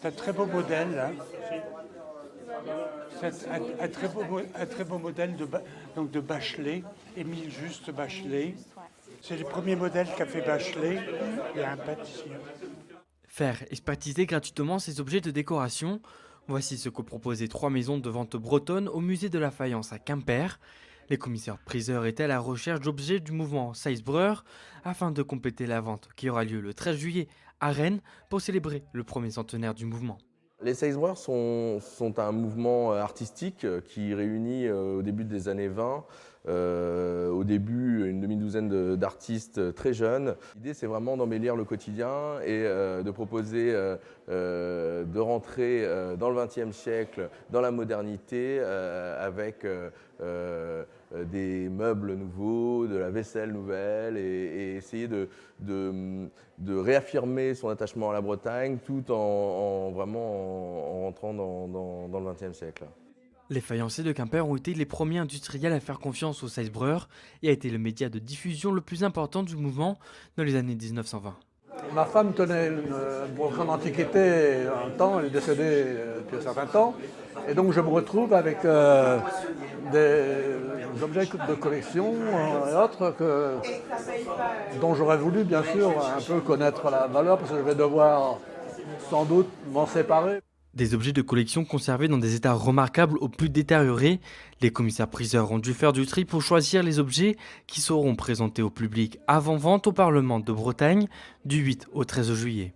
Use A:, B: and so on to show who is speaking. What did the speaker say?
A: C'est un très beau modèle. Hein. C'est un très beau modèle donc de Bachelet, Émile Juste Bachelet. C'est le premier modèle qu'a fait Bachelet et un pâtissier.
B: Faire expertiser gratuitement ces objets de décoration. Voici ce que proposaient 3 maisons de vente bretonnes au musée de la faïence à Quimper. Les commissaires-priseurs étaient à la recherche d'objets du mouvement Seisbreur afin de compléter la vente qui aura lieu le 13 juillet à Rennes pour célébrer le premier centenaire du mouvement.
C: Les Seisbreurs sont un mouvement artistique qui réunit au début des années 20, au début une demi-douzaine d'artistes très jeunes. L'idée c'est vraiment d'embellir le quotidien et de proposer de rentrer dans le XXe siècle, dans la modernité, avec des meubles nouveaux, de la vaisselle nouvelle et essayer de réaffirmer son attachement à la Bretagne tout en vraiment en rentrant dans le XXe siècle.
B: Les faïenciers de Quimper ont été les premiers industriels à faire confiance au Seisbreur et a été le média de diffusion le plus important du mouvement dans les années 1920.
D: Ma femme tenait une brocante d'antiquité un temps, elle est décédée depuis un certain temps. Et donc je me retrouve avec des objets de collection et autres dont j'aurais voulu bien sûr un peu connaître la valeur parce que je vais devoir sans doute m'en séparer.
B: Des objets de collection conservés dans des états remarquables au plus détériorés, les commissaires-priseurs ont dû faire du tri pour choisir les objets qui seront présentés au public avant vente au Parlement de Bretagne du 8 au 13 juillet.